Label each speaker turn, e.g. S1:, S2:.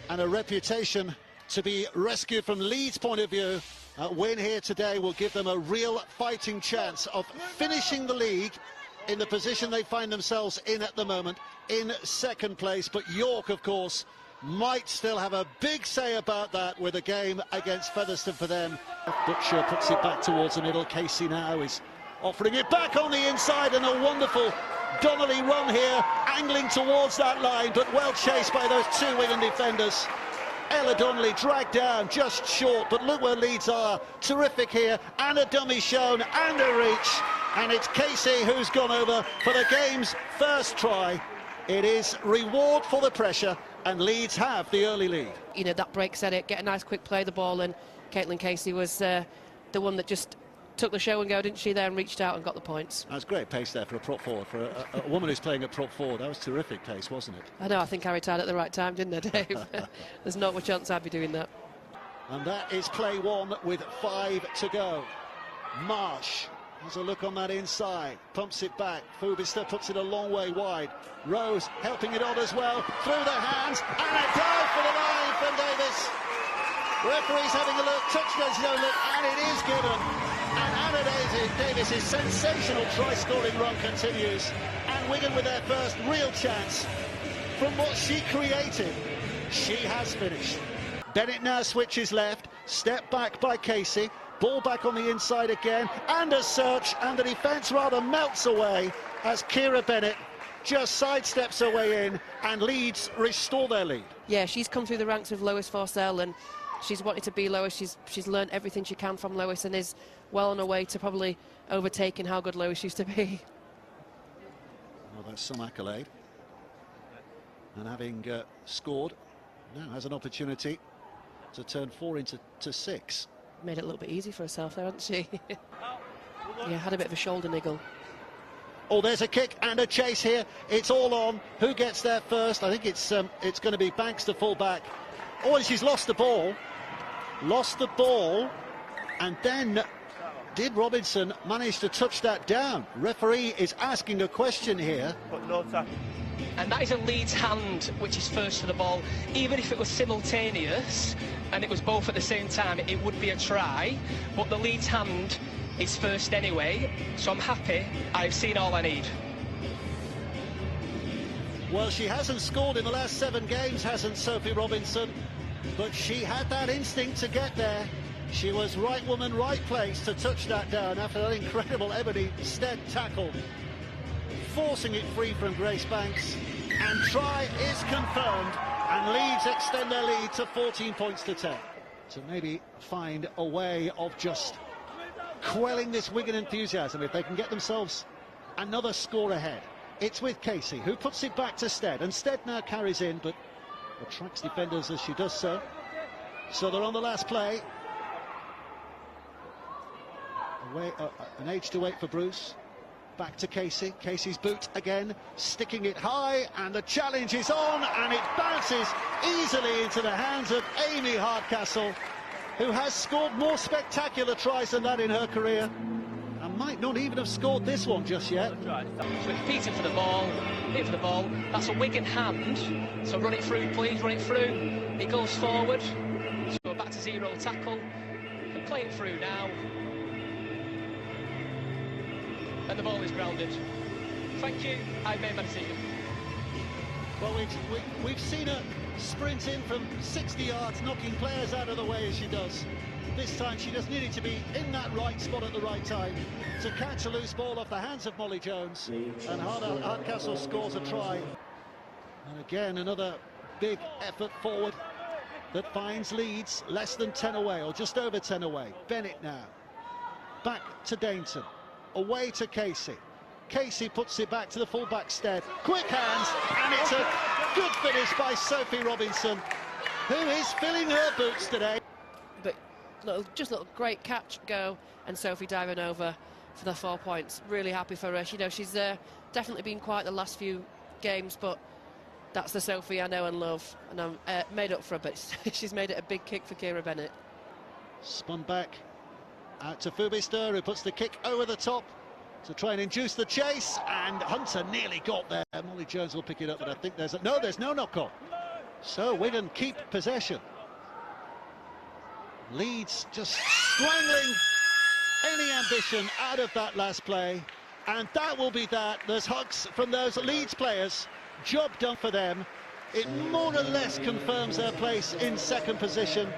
S1: and a reputation to be rescued from Leeds' point of view. A win here today will give them a real fighting chance of finishing the league in the position they find themselves in at the moment, in second place. But York, of course, might still have a big say about that with a game against Featherstone for them. Butcher puts it back towards the middle. Casey now is offering it back on the inside, and a wonderful Donnelly run here, angling towards that line, but well chased by those two Wigan defenders. Ella Donnelly dragged down just short, but look where Leeds are. Terrific here, and a dummy shown, and a reach, and it's Casey who's gone over for the game's first try. It is reward for the pressure, and Leeds have the early lead.
S2: You know, that break said it, get a nice quick play of the ball, and Caitlin Casey was the one that just took the show and go, didn't she, there, and reached out and got the points.
S1: That was great pace there for a prop forward, for a woman who's playing at prop forward. That was terrific pace, wasn't it?
S2: I know, I think I retired at the right time, didn't I, Dave? There's not much chance I'd be doing that.
S1: And that is play one with 5 to go. Marsh has a look on that inside, pumps it back. Fubister puts it a long way wide. Rose helping it on as well, through the hands, and a dive for the line from Davis. Referee's having a look, touch goes his own look, and it is given. And Anna Davis' sensational try-scoring run continues, and Wigan with their first real chance from what she created. She has finished. Bennett now switches left, step back by Casey, ball back on the inside again, and a search, and the defence rather melts away as Kira Bennett just sidesteps her way in, and Leeds restore their lead.
S2: Yeah, she's come through the ranks with Lois Forsell, and she's wanted to be Lois. She's learned everything she can from Lois, and is well on her way to probably overtaking how good Lois used to be.
S1: Well, that's some accolade. And having scored, now has an opportunity to turn 4 into 6.
S2: Made it a little bit easy for herself there, hasn't she? Yeah, had a bit of a shoulder niggle.
S1: Oh, there's a kick and a chase here. It's all on. Who gets there first? I think it's going to be Banks to full back. Oh, she's lost the ball. Lost the ball. And then did Robinson manage to touch that down? Referee is asking a question here.
S3: But no tackle.
S4: And that is a Leeds hand which is first to the ball. Even if it was simultaneous and it was both at the same time, it would be a try. But the Leeds hand is first anyway, so I'm happy. I've seen all I need.
S1: Well, she hasn't scored in the last 7 games, hasn't Sophie Robinson? But she had that instinct to get there. She was right woman, right place to touch that down after that incredible Ebony Stead tackle, forcing it free from Grace Banks. And try is confirmed, and Leeds extend their lead to 14 points to 10. To maybe find a way of just quelling this Wigan enthusiasm if they can get themselves another score ahead. It's with Casey, who puts it back to Stead, and Stead now carries in, but attracts defenders as she does so. So they're on the last play. An age to wait for Bruce. Back to Casey. Casey's boot again, sticking it high, and the challenge is on, and it bounces easily into the hands of Amy Hardcastle, who has scored more spectacular tries than that in her career, and might not even have scored this one just yet.
S4: So it's Peter for the ball, Peter for the ball. That's a Wigan hand, so run it through, please, run it through. It goes forward, so we're back to 0 tackle. And play it through now. And the ball is grounded. Thank you, I've made my decision.
S1: Well, we've seen her sprint in from 60 yards, knocking players out of the way as she does. This time she just needed to be in that right spot at the right time to catch a loose ball off the hands of Molly Jones, and Hardcastle scores a try. And again, another big effort forward that finds Leeds less than 10 away, or just over 10 away. Bennett now, back to Dainton, away to Casey. Casey puts it back to the full-back Stead. Quick hands, and it's a good finish by Sophie Robinson, who is filling her boots today.
S2: But just a little great catch, go, and Sophie diving over for the 4 points. Really happy for her. You know, she's definitely been quiet the last few games, but that's the Sophie I know and love, and I'm made up for her, but she's made it a big kick for Kira Bennett.
S1: Spun back out to Fubister, who puts the kick over the top to try and induce the chase, and Hunter nearly got there. Molly Jones will pick it up, but I think there's no knock-on. So Wigan keep possession. Leeds just strangling any ambition out of that last play, and that will be that. There's hugs from those Leeds players. Job done for them. It more or less confirms their place in second position.